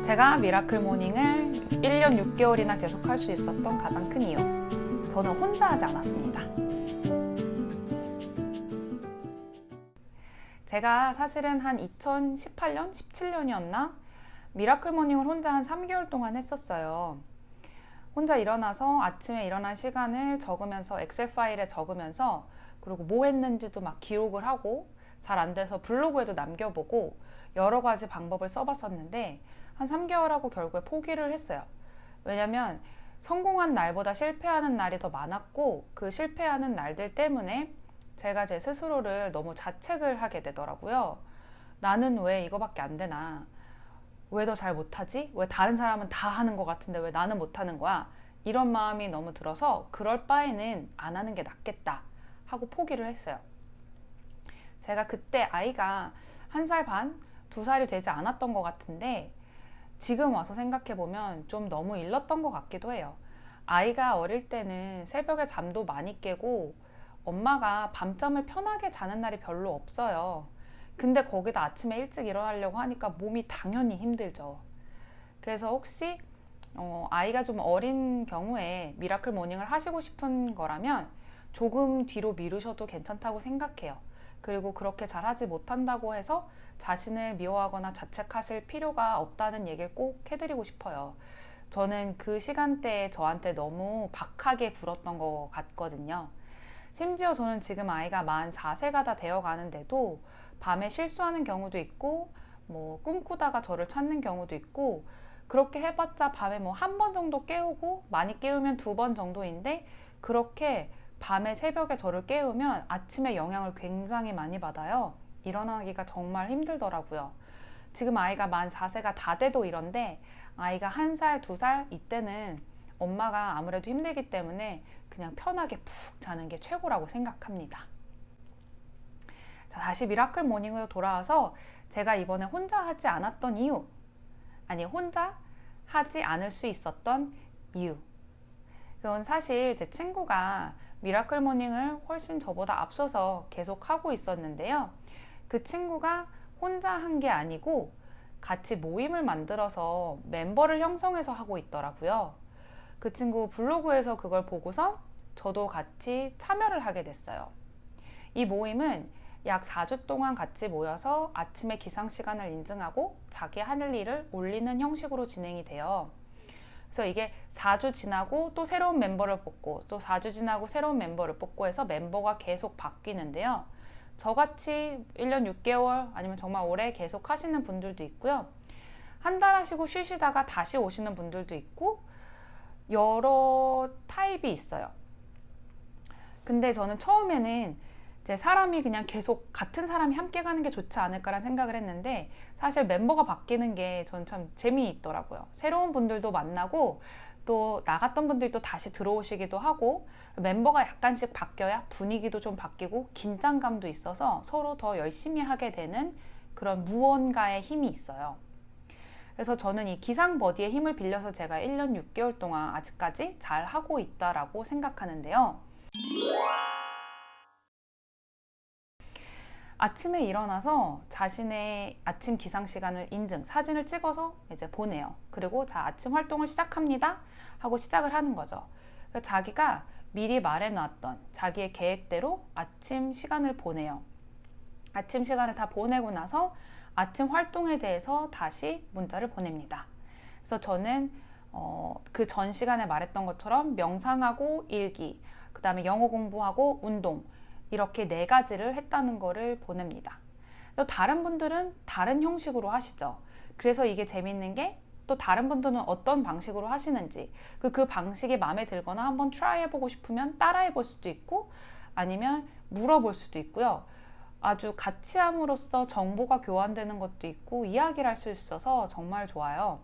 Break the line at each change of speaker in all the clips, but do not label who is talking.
제가 미라클 모닝을 1년 6개월이나 계속 할 수 있었던 가장 큰 이유, 저는 혼자 하지 않았습니다. 제가 사실은 한 2018년, 17년이었나? 미라클 모닝을 혼자 한 3개월 동안 했었어요. 혼자 일어나서 아침에 일어난 시간을 적으면서 엑셀 파일에 적으면서, 그리고 뭐 했는지도 막 기록을 하고, 잘 안 돼서 블로그에도 남겨보고 여러 가지 방법을 써봤었는데 한 3개월 하고 결국에 포기를 했어요. 왜냐면 성공한 날보다 실패하는 날이 더 많았고, 그 실패하는 날들 때문에 제가 제 스스로를 너무 자책을 하게 되더라고요. 나는 왜 이거밖에 안 되나? 왜 더 잘 못하지? 왜 다른 사람은 다 하는 것 같은데 왜 나는 못하는 거야? 이런 마음이 너무 들어서 그럴 바에는 안 하는 게 낫겠다 하고 포기를 했어요. 제가 그때 아이가 1살 반, 2살이 되지 않았던 것 같은데 지금 와서 생각해보면 좀 너무 일렀던 것 같기도 해요. 아이가 어릴 때는 새벽에 잠도 많이 깨고 엄마가 밤잠을 편하게 자는 날이 별로 없어요. 근데 거기다 아침에 일찍 일어나려고 하니까 몸이 당연히 힘들죠. 그래서 혹시 아이가 좀 어린 경우에 미라클 모닝을 하시고 싶은 거라면 조금 뒤로 미루셔도 괜찮다고 생각해요. 그리고 그렇게 잘하지 못한다고 해서 자신을 미워하거나 자책하실 필요가 없다는 얘기를 꼭 해드리고 싶어요. 저는 그 시간대에 저한테 너무 박하게 굴었던 것 같거든요. 심지어 저는 지금 아이가 만 4세가 다 되어 가는데도 밤에 실수하는 경우도 있고, 뭐 꿈꾸다가 저를 찾는 경우도 있고, 그렇게 해봤자 밤에 뭐 1번 정도 깨우고, 많이 깨우면 2번 정도인데, 그렇게 밤에 새벽에 저를 깨우면 아침에 영향을 굉장히 많이 받아요. 일어나기가 정말 힘들더라고요. 지금 아이가 만 4세가 다 돼도 이런데, 아이가 1살, 2살 이때는 엄마가 아무래도 힘들기 때문에 그냥 편하게 푹 자는 게 최고라고 생각합니다. 자, 다시 미라클 모닝으로 돌아와서 제가 이번에 혼자 하지 않았던 이유, 아니 혼자 하지 않을 수 있었던 이유, 그건 사실 제 친구가 미라클 모닝을 훨씬 저보다 앞서서 계속 하고 있었는데요. 그 친구가 혼자 한 게 아니고 같이 모임을 만들어서 멤버를 형성해서 하고 있더라고요. 그 친구 블로그에서 그걸 보고서 저도 같이 참여를 하게 됐어요. 이 모임은 약 4주 동안 같이 모여서 아침에 기상 시간을 인증하고 자기 하는 일을 올리는 형식으로 진행이 돼요. 그래서 이게 4주 지나고 또 새로운 멤버를 뽑고, 또 4주 지나고 새로운 멤버를 뽑고 해서 멤버가 계속 바뀌는데요. 저같이 1년 6개월 아니면 정말 오래 계속 하시는 분들도 있고요. 한 달 하시고 쉬시다가 다시 오시는 분들도 있고, 여러 타입이 있어요. 근데 저는 처음에는 이제 사람이 그냥 계속 같은 사람이 함께 가는 게 좋지 않을까라는 생각을 했는데, 사실 멤버가 바뀌는 게 저는 참 재미있더라고요. 새로운 분들도 만나고, 또 나갔던 분들이 또 다시 들어오시기도 하고, 멤버가 약간씩 바뀌어야 분위기도 좀 바뀌고 긴장감도 있어서 서로 더 열심히 하게 되는 그런 무언가의 힘이 있어요. 그래서 저는 이 기상버디의 힘을 빌려서 제가 1년 6개월 동안 아직까지 잘 하고 있다라고 생각하는데요. 아침에 일어나서 자신의 아침 기상 시간을 인증, 사진을 찍어서 이제 보내요. 그리고 자, 아침 활동을 시작합니다 하고 시작을 하는 거죠. 자기가 미리 말해놨던 자기의 계획대로 아침 시간을 보내요. 아침 시간을 다 보내고 나서 아침 활동에 대해서 다시 문자를 보냅니다. 그래서 저는 그 전 시간에 말했던 것처럼 명상하고 일기, 그 다음에 영어 공부하고 운동, 이렇게 4가지를 했다는 거를 보냅니다. 또 다른 분들은 다른 형식으로 하시죠. 그래서 이게 재밌는 게, 또 다른 분들은 어떤 방식으로 하시는지, 그 방식이 마음에 들거나 한번 트라이 해보고 싶으면 따라 해볼 수도 있고, 아니면 물어볼 수도 있고요. 아주 같이 함으로써 정보가 교환되는 것도 있고 이야기를 할 수 있어서 정말 좋아요.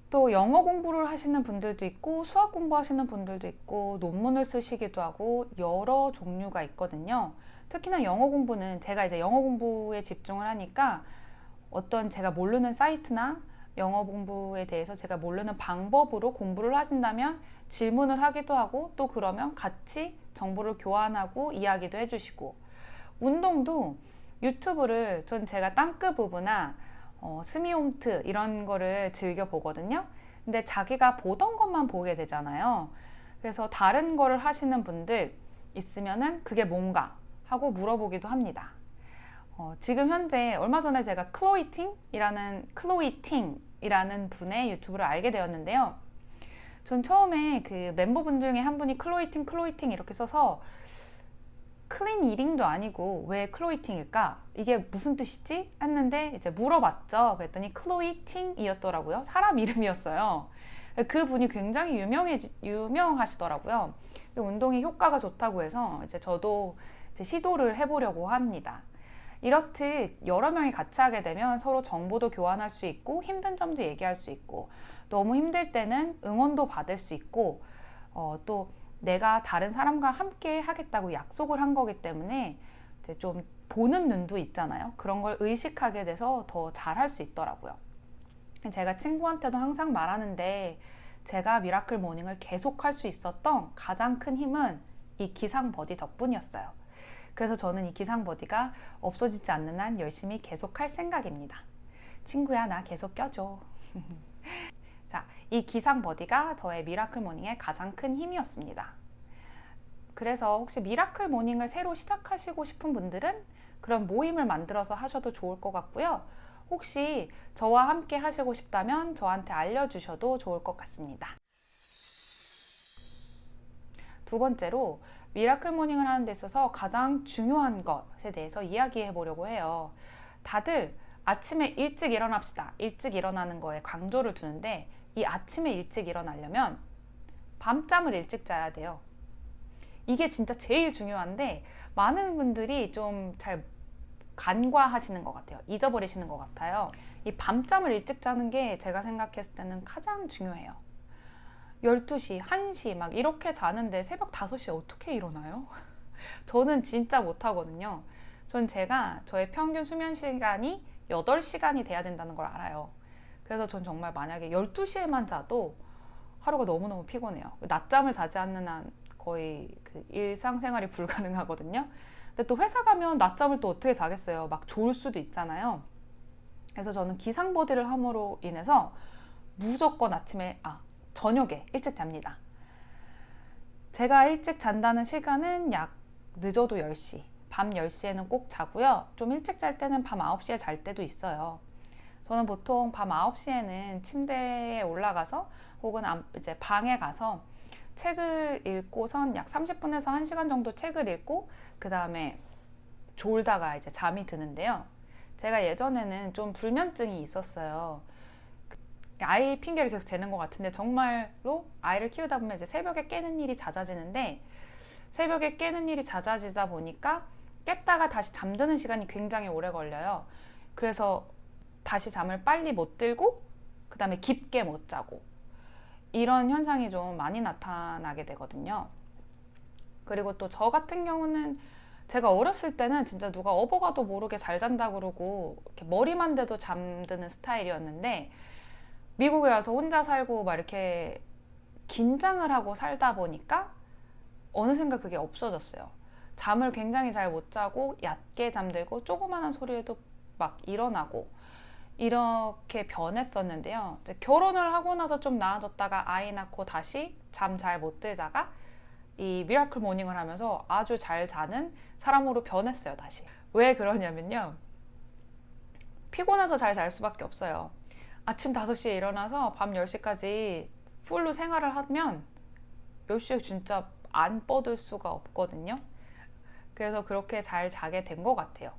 또 영어 공부를 하시는 분들도 있고, 수학 공부하시는 분들도 있고, 논문을 쓰시기도 하고, 여러 종류가 있거든요. 특히나 영어 공부는 제가 이제 영어 공부에 집중을 하니까 어떤 제가 모르는 사이트나 영어 공부에 대해서 제가 모르는 방법으로 공부를 하신다면 질문을 하기도 하고, 또 그러면 같이 정보를 교환하고 이야기도 해주시고, 운동도 유튜브를 전 제가 땅끄 부부나 스미홈트 이런 거를 즐겨 보거든요. 근데 자기가 보던 것만 보게 되잖아요. 그래서 다른 거를 하시는 분들 있으면은 그게 뭔가 하고 물어보기도 합니다. 지금 현재 얼마 전에 제가 클로이팅이라는 분의 유튜브를 알게 되었는데요. 전 처음에 그 멤버분 중에 한 분이 클로이팅 이렇게 써서 클린 이링도 아니고 왜 클로이팅일까? 이게 무슨 뜻이지? 했는데 이제 물어봤죠. 그랬더니 클로이팅이었더라고요. 사람 이름이었어요. 그 분이 굉장히 유명하시더라고요. 운동이 효과가 좋다고 해서 이제 저도 이제 시도를 해보려고 합니다. 이렇듯 여러 명이 같이 하게 되면 서로 정보도 교환할 수 있고 힘든 점도 얘기할 수 있고 너무 힘들 때는 응원도 받을 수 있고 또 내가 다른 사람과 함께 하겠다고 약속을 한 거기 때문에 이제 좀 보는 눈도 있잖아요. 그런 걸 의식하게 돼서 더 잘할 수 있더라고요. 제가 친구한테도 항상 말하는데 제가 미라클 모닝을 계속 할 수 있었던 가장 큰 힘은 이 기상 버디 덕분이었어요. 그래서 저는 이 기상 버디가 없어지지 않는 한 열심히 계속 할 생각입니다. 친구야, 나 계속 껴줘. 자, 이 기상 버디가 저의 미라클 모닝의 가장 큰 힘이었습니다. 그래서 혹시 미라클 모닝을 새로 시작하시고 싶은 분들은 그런 모임을 만들어서 하셔도 좋을 것 같고요. 혹시 저와 함께 하시고 싶다면 저한테 알려주셔도 좋을 것 같습니다. 두 번째로 미라클 모닝을 하는 데 있어서 가장 중요한 것에 대해서 이야기해 보려고 해요. 다들 아침에 일찍 일어납시다. 일찍 일어나는 거에 강조를 두는데 이 아침에 일찍 일어나려면 밤잠을 일찍 자야 돼요. 이게 진짜 제일 중요한데 많은 분들이 좀 잘 간과하시는 것 같아요. 잊어버리시는 것 같아요. 이 밤잠을 일찍 자는 게 제가 생각했을 때는 가장 중요해요. 12시, 1시 막 이렇게 자는데 새벽 5시에 어떻게 일어나요? 저는 진짜 못하거든요. 전 제가 저의 평균 수면 시간이 8시간이 돼야 된다는 걸 알아요. 그래서 전 정말 만약에 12시에만 자도 하루가 너무너무 피곤해요. 낮잠을 자지 않는 한 거의 그 일상생활이 불가능하거든요. 근데 또 회사 가면 낮잠을 또 어떻게 자겠어요. 막 졸을 수도 있잖아요. 그래서 저는 기상버디를 함으로 인해서 무조건 저녁에 일찍 잡니다. 제가 일찍 잔다는 시간은 약 늦어도 10시, 밤 10시에는 꼭 자고요. 좀 일찍 잘 때는 밤 9시에 잘 때도 있어요. 저는 보통 밤 9시에는 침대에 올라가서 혹은 이제 방에 가서 책을 읽고선 약 30분에서 1시간 정도 책을 읽고 그 다음에 졸다가 이제 잠이 드는데요. 제가 예전에는 좀 불면증이 있었어요. 아이 핑계를 계속 대는 것 같은데 정말로 아이를 키우다 보면 이제 새벽에 깨는 일이 잦아지는데 새벽에 깨는 일이 잦아지다 보니까 깼다가 다시 잠드는 시간이 굉장히 오래 걸려요. 그래서 다시 잠을 빨리 못 들고 그 다음에 깊게 못 자고 이런 현상이 좀 많이 나타나게 되거든요. 그리고 또 저 같은 경우는 제가 어렸을 때는 진짜 누가 어버가도 모르게 잘 잔다 그러고 이렇게 머리만 대도 잠드는 스타일이었는데 미국에 와서 혼자 살고 막 이렇게 긴장을 하고 살다 보니까 어느샌가 그게 없어졌어요. 잠을 굉장히 잘 못 자고 얕게 잠들고 조그마한 소리에도 막 일어나고 이렇게 변했었는데요. 이제 결혼을 하고 나서 좀 나아졌다가 아이 낳고 다시 잠 잘 못 들다가 이 미라클 모닝을 하면서 아주 잘 자는 사람으로 변했어요, 다시. 왜 그러냐면요. 피곤해서 잘 잘 수밖에 없어요. 아침 5시에 일어나서 밤 10시까지 풀로 생활을 하면 10시에 진짜 안 뻗을 수가 없거든요. 그래서 그렇게 잘 자게 된 것 같아요.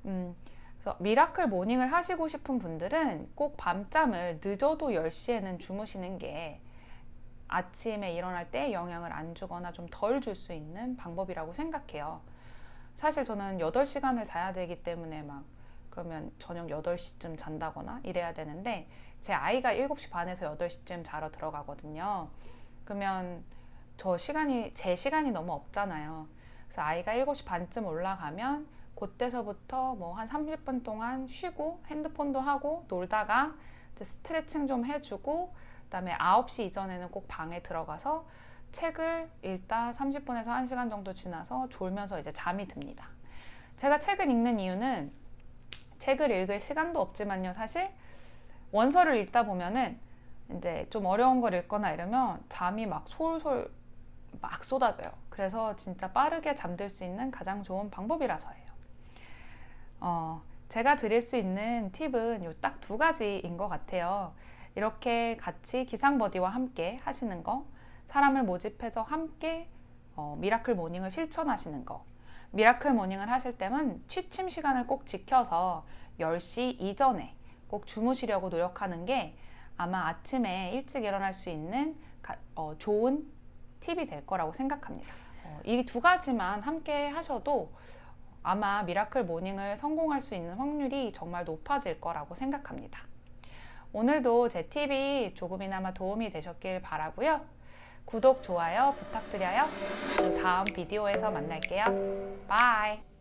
그래서 미라클 모닝을 하시고 싶은 분들은 꼭 밤잠을 늦어도 10시에는 주무시는 게 아침에 일어날 때 영향을 안 주거나 좀 덜 줄 수 있는 방법이라고 생각해요. 사실 저는 8시간을 자야 되기 때문에 막 그러면 저녁 8시쯤 잔다거나 이래야 되는데 제 아이가 7시 반에서 8시쯤 자러 들어가거든요. 그러면 제 시간이 너무 없잖아요. 그래서 아이가 7시 반쯤 올라가면 그때서부터 뭐 한 30분 동안 쉬고 핸드폰도 하고 놀다가 스트레칭 좀 해주고 그다음에 9시 이전에는 꼭 방에 들어가서 책을 읽다 30분에서 1시간 정도 지나서 졸면서 이제 잠이 듭니다. 제가 책을 읽는 이유는 책을 읽을 시간도 없지만요. 사실 원서를 읽다 보면은 이제 좀 어려운 걸 읽거나 이러면 잠이 막 솔솔 막 쏟아져요. 그래서 진짜 빠르게 잠들 수 있는 가장 좋은 방법이라서예요. 제가 드릴 수 있는 팁은 요 딱 두 가지인 것 같아요. 이렇게 같이 기상버디와 함께 하시는 거, 사람을 모집해서 함께 미라클 모닝을 실천하시는 거. 미라클 모닝을 하실 때는 취침 시간을 꼭 지켜서 10시 이전에 꼭 주무시려고 노력하는 게 아마 아침에 일찍 일어날 수 있는 좋은 팁이 될 거라고 생각합니다. 이 두 가지만 함께 하셔도 아마 미라클 모닝을 성공할 수 있는 확률이 정말 높아질 거라고 생각합니다. 오늘도 제 팁이 조금이나마 도움이 되셨길 바라고요. 구독, 좋아요 부탁드려요. 다음 비디오에서 만날게요. 바이.